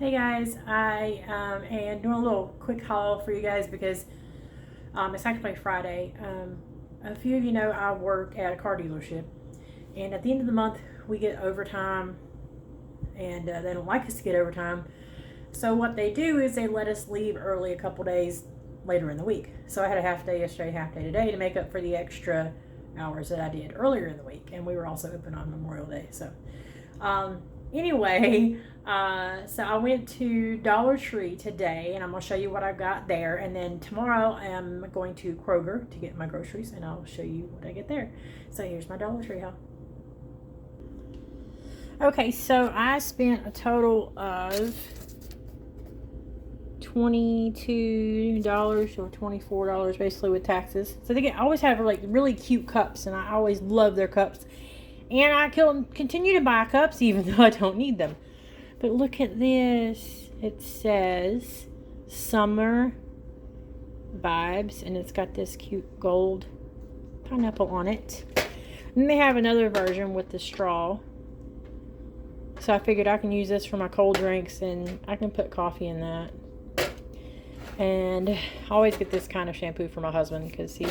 Hey guys, I am doing a little quick haul for you guys because it's actually Friday. A few of you know I work at a car dealership, and at the end of the month we get overtime, and they don't like us to get overtime. So what they do is they let us leave early a couple days later in the week. So I had a half day yesterday, half day today to make up for the extra hours that I did earlier in the week, and we were also open on Memorial Day. So anyway, so I went to Dollar Tree today, and I'm going to show you what I've got there. And then tomorrow I'm going to Kroger to get my groceries, and I'll show you what I get there. So here's my Dollar Tree haul. Okay, so I spent a total of $22 or $24 basically with taxes. So they always have like really cute cups, and I always love their cups. And I continue to buy cups even though I don't need them. But look at this. It says Summer Vibes, and it's got this cute gold pineapple on it. And they have another version with the straw. So I figured I can use this for my cold drinks, and I can put coffee in that. And I always get this kind of shampoo for my husband because he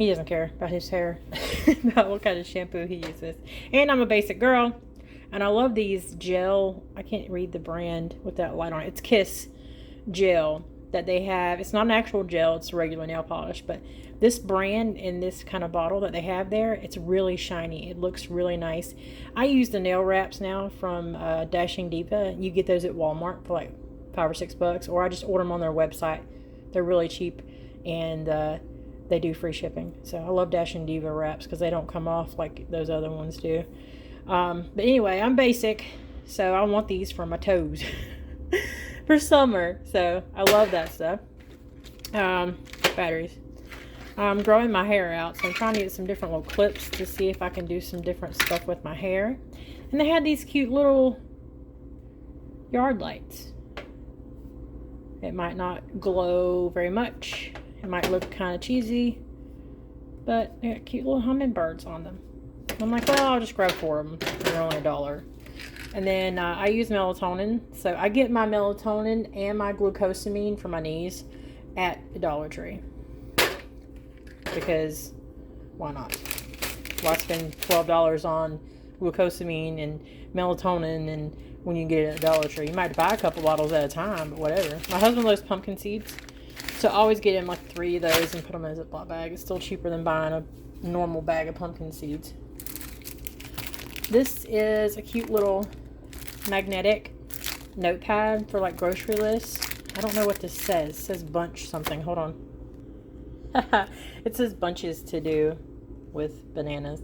doesn't care about his hair, about what kind of shampoo he uses. And I'm a basic girl, and I love these gel, I can't read the brand with that light on it. It's Kiss gel that they have. It's not an actual gel, it's a regular nail polish, but this brand in this kind of bottle that they have there, it's really shiny. It looks really nice. I use the nail wraps now from Dashing Diva. You get those at Walmart for like $5 or $6, or I just order them on their website. They're really cheap, and they do free shipping. So I love Dashing Diva wraps because they don't come off like those other ones do. But anyway, I'm basic, so I want these for my toes for summer. So I love that stuff. Batteries. I'm growing my hair out, so I'm trying to get some different little clips to see if I can do some different stuff with my hair. And they had these cute little yard lights. It might not glow very much. It might look kind of cheesy, but they got cute little hummingbirds on them. I'm like, well, I'll just grab 4 of them. They're only $1. And then I use melatonin. So I get my melatonin and my glucosamine for my knees at the Dollar Tree. Because why not? Why spend $12 on glucosamine and melatonin, and when you get it at Dollar Tree? You might buy a couple bottles at a time, but whatever. My husband loves pumpkin seeds, so I always get him like 3 of those and put them in a Ziploc bag. It's still cheaper than buying a normal bag of pumpkin seeds. This is a cute little magnetic notepad for like grocery lists. I don't know what this says. It says bunch something. Hold on. It says bunches to do with bananas.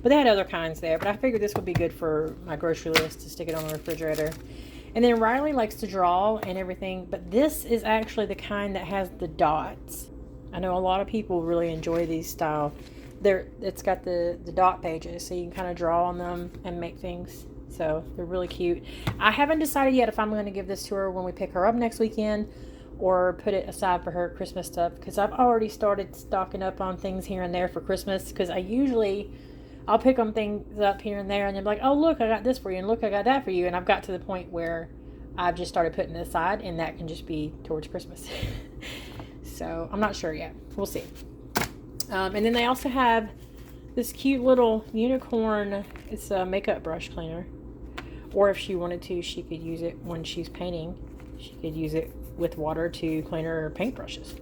But they had other kinds there. But I figured this would be good for my grocery list to stick it on the refrigerator. And then Riley likes to draw and everything. But this is actually the kind that has the dots. I know a lot of people really enjoy these style. It's got the dot pages, so you can kind of draw on them and make things. So they're really cute. I haven't decided yet if I'm going to give this to her when we pick her up next weekend, or put it aside for her Christmas stuff, because I've already started stocking up on things here and there for Christmas, because I'll pick them things up here and there, and they're like, oh look, I got this for you, and look, I got that for you, and I've got to the point where I've just started putting it aside, and that can just be towards Christmas. So I'm not sure yet. We'll see. And then they also have this cute little unicorn. It's a makeup brush cleaner, or if she wanted to, she could use it when she's painting. She could use it with water to clean her paintbrushes.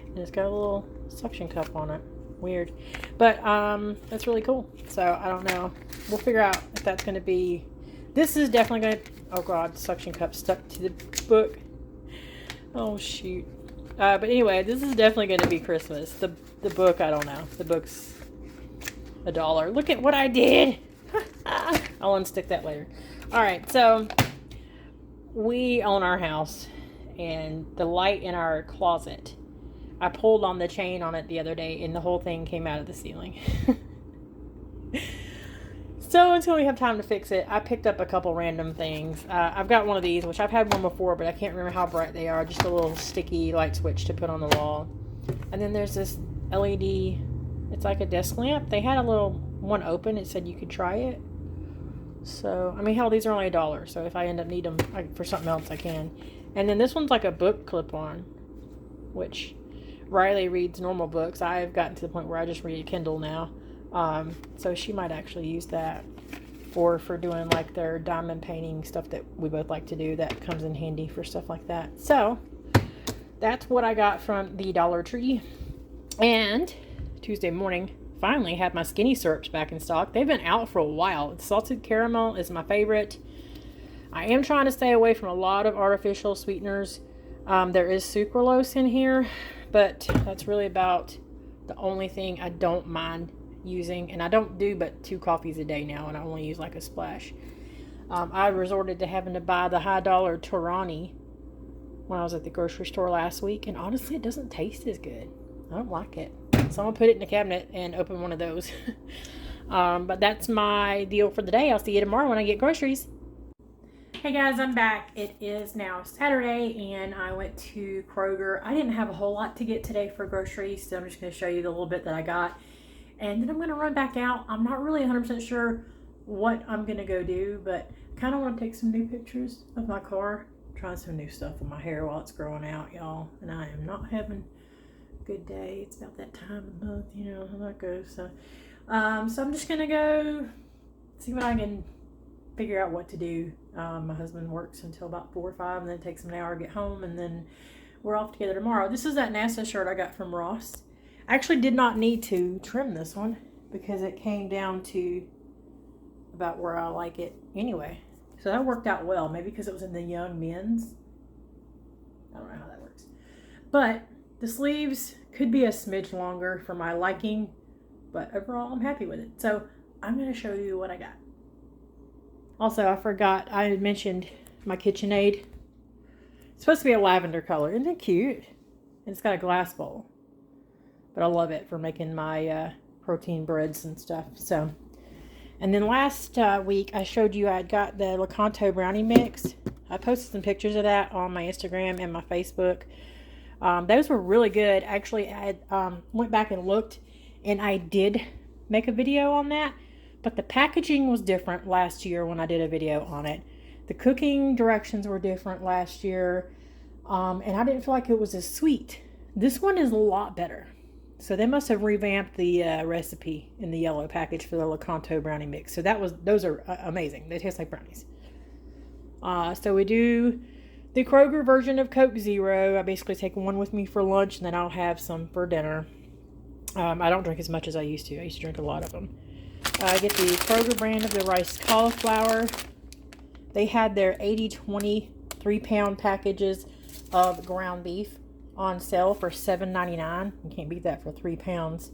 And it's got a little suction cup on it. Weird. But that's really cool. So I don't know. We'll figure out if that's going to be... This is definitely going to... Oh God, the suction cup stuck to the book. Oh shoot. But anyway, this is definitely going to be Christmas. The book, I don't know. The book's $1. Look at what I did. I'll unstick that later. Alright, so we own our house, and the light in our closet, I pulled on the chain on it the other day, and the whole thing came out of the ceiling. So until we have time to fix it, I picked up a couple random things. I've got one of these, which I've had one before, but I can't remember how bright they are. Just a little sticky light switch to put on the wall. And then there's this LED, it's like a desk lamp. They had a little one open. It said you could try it. So, I mean, hell, these are only $1. So if I end up needing them for something else, I can. And then this one's like a book clip-on, which Riley reads normal books. I've gotten to the point where I just read a Kindle now. So she might actually use that. Or for doing like their diamond painting stuff that we both like to do. That comes in handy for stuff like that. So that's what I got from the Dollar Tree. And Tuesday morning, finally had my skinny syrups back in stock. They've been out for a while. Salted caramel is my favorite. I am trying to stay away from a lot of artificial sweeteners. There is sucralose in here, but that's really about the only thing I don't mind using. And I don't do but 2 coffees a day now, and I only use like a splash. I resorted to having to buy the high dollar Torani when I was at the grocery store last week, and honestly, it doesn't taste as good. I don't like it. So I'm going to put it in the cabinet and open one of those. But that's my deal for the day. I'll see you tomorrow when I get groceries. Hey guys, I'm back. It is now Saturday, and I went to Kroger. I didn't have a whole lot to get today for groceries, so I'm just going to show you the little bit that I got. And then I'm going to run back out. I'm not really 100% sure what I'm going to go do, but I kind of want to take some new pictures of my car. Trying some new stuff with my hair while it's growing out, y'all. And I am not having a good day. It's about that time of month, you know how that goes. So I'm just going to go see what I can figure out what to do. My husband works until about 4 or 5, and then it takes him an hour to get home, and then we're off together tomorrow. This is that NASA shirt I got from Ross. I actually did not need to trim this one because it came down to about where I like it anyway. So that worked out well. Maybe because it was in the young men's. I don't know how that works. But the sleeves could be a smidge longer for my liking, but overall I'm happy with it. So I'm going to show you what I got. Also, I forgot, I had mentioned my KitchenAid. It's supposed to be a lavender color. Isn't it cute? And it's got a glass bowl. But I love it for making my protein breads and stuff. So, and then last week I showed you I got the Lakanto brownie mix. I posted some pictures of that on my Instagram and my Facebook. Those were really good. Actually, I went back and looked, and I did make a video on that. But the packaging was different last year when I did a video on it. The cooking directions were different last year. And I didn't feel like it was as sweet. This one is a lot better. So they must have revamped the recipe in the yellow package for the Lakanto brownie mix. So those are amazing. They taste like brownies. So we do the Kroger version of Coke Zero. I basically take one with me for lunch, and then I'll have some for dinner. I don't drink as much as I used to. I used to drink a lot of them. I get the Kroger brand of the rice cauliflower. They had their 80-20 3-pound packages of ground beef on sale for $7.99. You can't beat that for 3 pounds.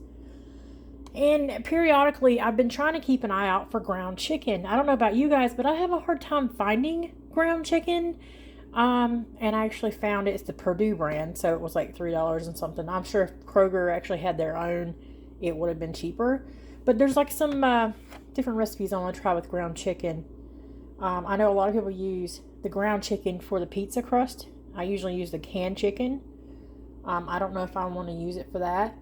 And periodically, I've been trying to keep an eye out for ground chicken. I don't know about you guys, but I have a hard time finding ground chicken. And I actually found it. It's the Purdue brand, so it was like $3 and something. I'm sure if Kroger actually had their own, it would have been cheaper. But there's like some different recipes I want to try with ground chicken. I know a lot of people use the ground chicken for the pizza crust. I usually use the canned chicken. I don't know if I want to use it for that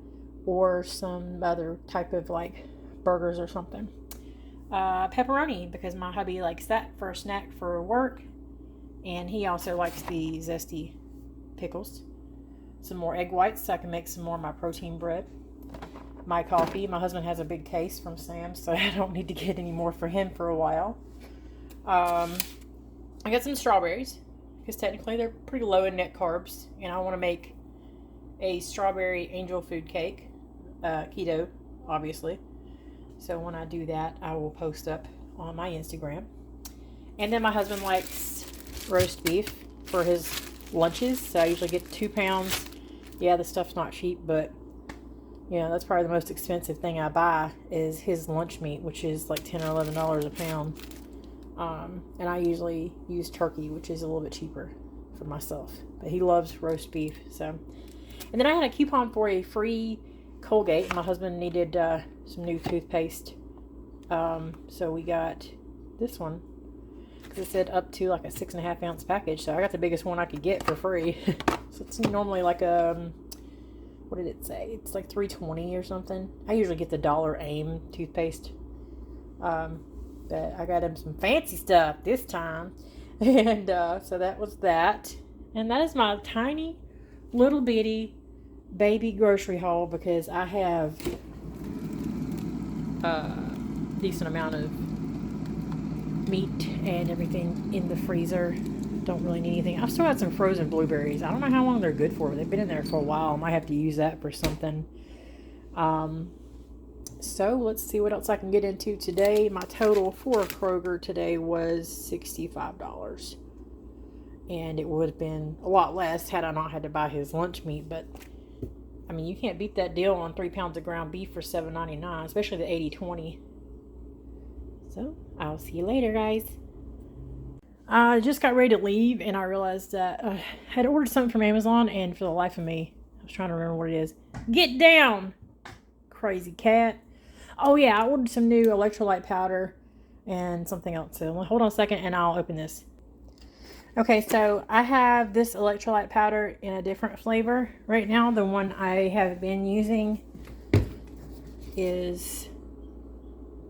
or some other type of like burgers or something. Pepperoni, because my hubby likes that for a snack for work, and he also likes the zesty pickles. Some more egg whites so I can make some more of my protein bread. My coffee. My husband has a big case from Sam's, so I don't need to get any more for him for a while. I got some strawberries because technically they're pretty low in net carbs, and I want to make a strawberry angel food cake, keto, obviously. So when I do that, I will post up on my Instagram. And then my husband likes roast beef for his lunches, so I usually get 2 pounds. Yeah, the stuff's not cheap, but you know, that's probably the most expensive thing I buy is his lunch meat, which is like $10 or $11 a pound. And I usually use turkey, which is a little bit cheaper for myself. But he loves roast beef, so. And then I had a coupon for a free Colgate. My husband needed some new toothpaste. So we got this one. Because it said up to like a 6.5 ounce package. So I got the biggest one I could get for free. So it's normally like what did it say? It's like $3.20 or something. I usually get the Dollar Aim toothpaste. But I got him some fancy stuff this time. And so that was that. And that is my tiny, little bitty baby grocery haul because I have a decent amount of meat and everything in the freezer. Don't really need anything. I've still got some frozen blueberries. I don't know how long they're good for. They've been in there for a while. I might have to use that for something. So let's see what else I can get into today. My total for Kroger today was $65. And it would have been a lot less had I not had to buy his lunch meat. But, I mean, you can't beat that deal on 3 pounds of ground beef for $7.99, especially the 80/20. So, I'll see you later, guys. I just got ready to leave, and I realized that I had ordered something from Amazon, and for the life of me, I was trying to remember what it is. Get down! Crazy cat. Oh, yeah, I ordered some new electrolyte powder and something else. So, hold on a second, and I'll open this. Okay, so I have this electrolyte powder in a different flavor right now. The one I have been using is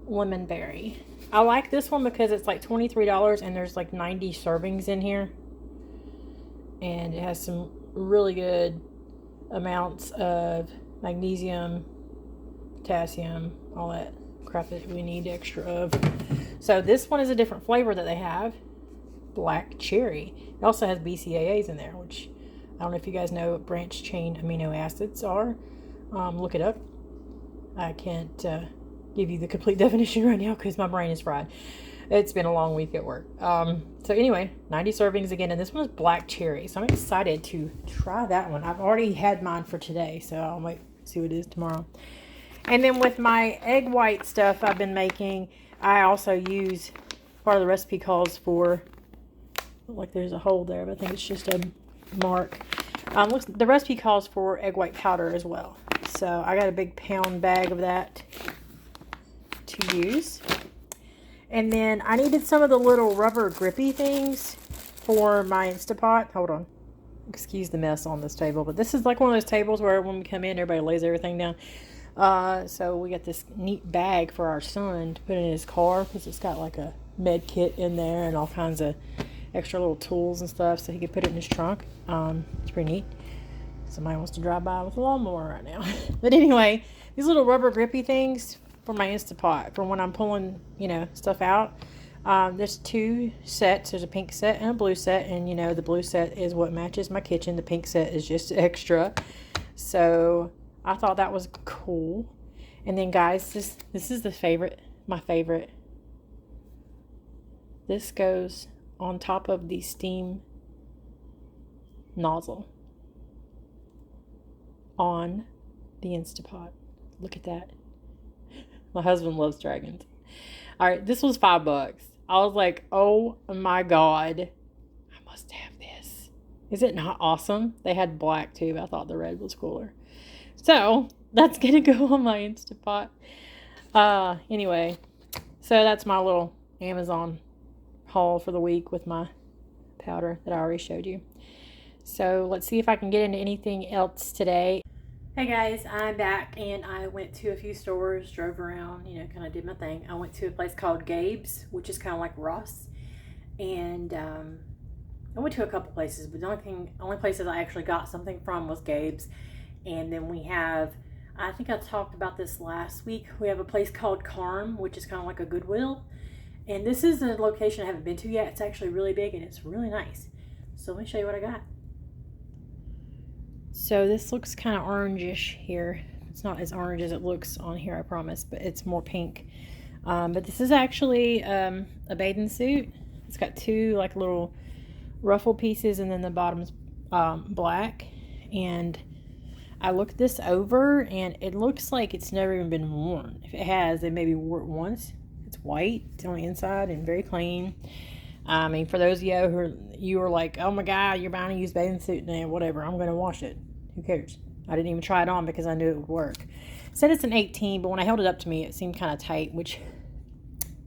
lemon berry. I like this one because it's like $23 and there's like 90 servings in here. And it has some really good amounts of magnesium, potassium, all that crap that we need extra of. So this one is a different flavor that they have. Black cherry. It also has BCAAs in there, which I don't know if you guys know what branched chain amino acids are. Look it up. I can't give you the complete definition right now because my brain is fried. It's been a long week at work. So anyway, 90 servings again, and this one is black cherry. So I'm excited to try that one. I've already had mine for today, so I'll wait see what it is tomorrow. And then with my egg white stuff I've been making, I also use part of the recipe calls for, like there's a hole there, but I think it's just a mark. The recipe calls for egg white powder as well. So I got a big pound bag of that to use. And then I needed some of the little rubber grippy things for my Instapot. Hold on. Excuse the mess on this table. But this is like one of those tables where when we come in, everybody lays everything down. So we got this neat bag for our son to put in his car because it's got like a med kit in there and all kinds of extra little tools and stuff so he could put it in his trunk. It's pretty neat. Somebody wants to drive by with a lawnmower right now. But anyway, these little rubber grippy things for my Instapot for when I'm pulling, stuff out. There's 2 sets. There's a pink set and a blue set. And, the blue set is what matches my kitchen. The pink set is just extra. So I thought that was cool. And then, guys, this is my favorite. This goes on top of the steam nozzle on the Instapot. Look at that. My husband loves dragons. All right, this was $5. I was like, oh my God, I must have this. Is it not awesome? They had black too, but I thought the red was cooler. So that's gonna go on my Instapot. Anyway, so that's my little Amazon haul for the week with my powder that I already showed you. So let's see if I can get into anything else today. Hey guys, I'm back and I went to a few stores, drove around, kind of did my thing. I went to a place called Gabe's, which is kind of like Ross. And I went to a couple places, but the only places I actually got something from was Gabe's. And then we have, I think I talked about this last week, we have a place called Karm, which is kind of like a Goodwill. And this is a location I haven't been to yet. It's actually really big and it's really nice. So let me show you what I got. So this looks kind of orangish here. It's not as orange as it looks on here, I promise, but it's more pink. But this is actually a bathing suit. It's got 2 like little ruffle pieces and then the bottom's black. And I looked this over and it looks like it's never even been worn. If it has, they maybe wore it once. It's white, it's on the inside and very clean. I mean, for those of you who are like, oh my God, you're buying a used bathing suit now, whatever, I'm going to wash it. Who cares? I didn't even try it on because I knew it would work. It said it's an 18, but when I held it up to me, it seemed kind of tight, which,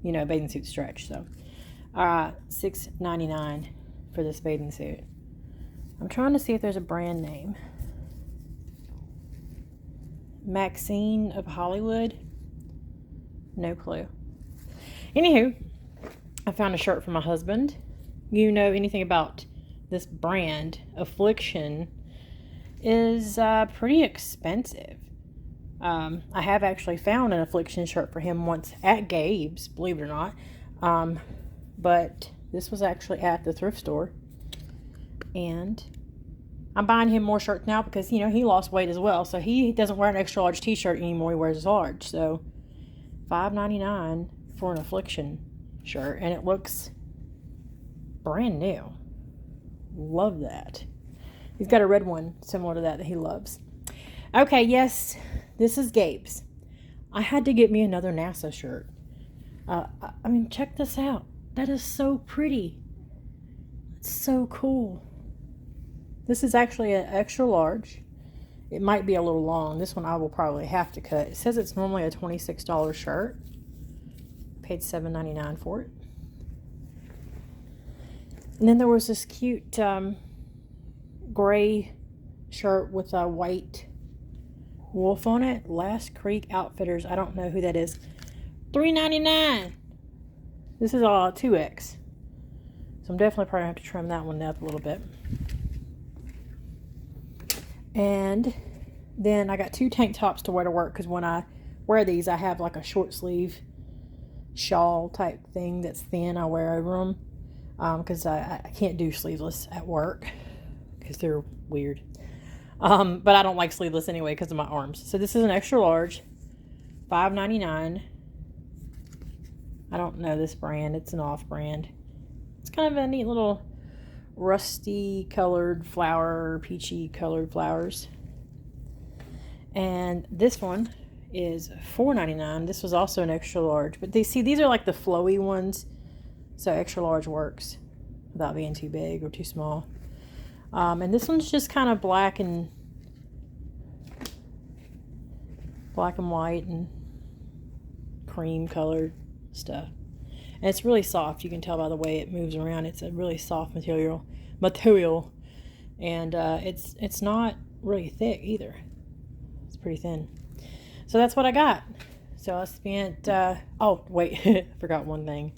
bathing suit stretch. So, $6.99 for this bathing suit. I'm trying to see if there's a brand name. Maxine of Hollywood. No clue. Anywho, I found a shirt for my husband. You know anything about this brand? Affliction is pretty expensive. I have actually found an Affliction shirt for him once at Gabe's, believe it or not. But this was actually at the thrift store. And I'm buying him more shirts now because, you know, he lost weight as well. So he doesn't wear an extra large t-shirt anymore. He wears a large. So $5.99 for an Affliction shirt. And it looks brand new. Love that. He's got a red one similar to that he loves. Okay, yes, this is Gabe's. I had to get me another NASA shirt. I mean, check this out. That is so pretty. It's so cool. This is actually an extra large. It might be a little long. This one I will probably have to cut. It says it's normally a $26 shirt. Paid $7.99 for it. And then there was this cute gray shirt with a white wolf on it. Last Creek Outfitters. I don't know who that is. $3.99. This is all 2X. So I'm definitely probably going to have to trim that one up a little bit. And then I got 2 tank tops to wear to work because when I wear these, I have like a short sleeve shawl type thing that's thin I wear over them. Because I can't do sleeveless at work because they're weird. But I don't like sleeveless anyway because of my arms. So this is an extra large, $5.99. I don't know this brand. It's an off brand. It's kind of a neat little rusty colored flower, peachy colored flowers. And this one is $4.99. This was also an extra large. But these are like the flowy ones. So extra large works without being too big or too small. And this one's just kind of black and white and cream colored stuff. And it's really soft. You can tell by the way it moves around. It's a really soft material. And it's not really thick either. It's pretty thin. So that's what I got. So I spent, oh, wait, I forgot one thing.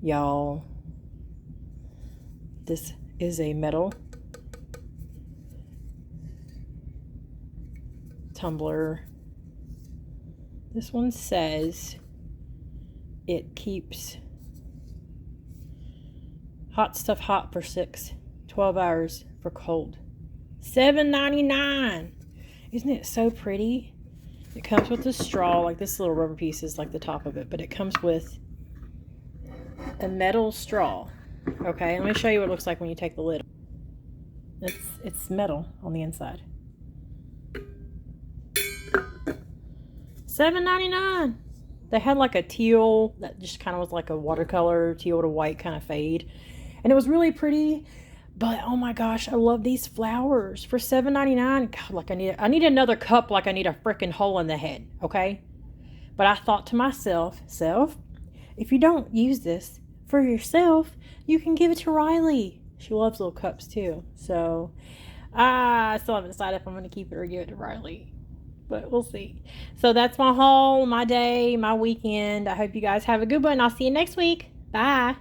Y'all, this is a metal tumbler. This one says it keeps hot stuff hot for 12 hours for cold. $7.99. Isn't it so pretty? It comes with a straw, like this little rubber piece is like the top of it, but it comes with a metal straw. Okay, let me show you what it looks like when you take the lid. It's metal on the inside. $7.99. They had like a teal that just kind of was like a watercolor teal to white kind of fade, and it was really pretty. But oh my gosh, I love these flowers for $7.99. God, like I need another cup, like I need a freaking hole in the head. Okay, but I thought to myself, if you don't use this for yourself, you can give it to Riley. She loves little cups too. So I still haven't decided if I'm going to keep it or give it to Riley. But we'll see. So that's my haul, my day, my weekend. I hope you guys have a good one. I'll see you next week. Bye.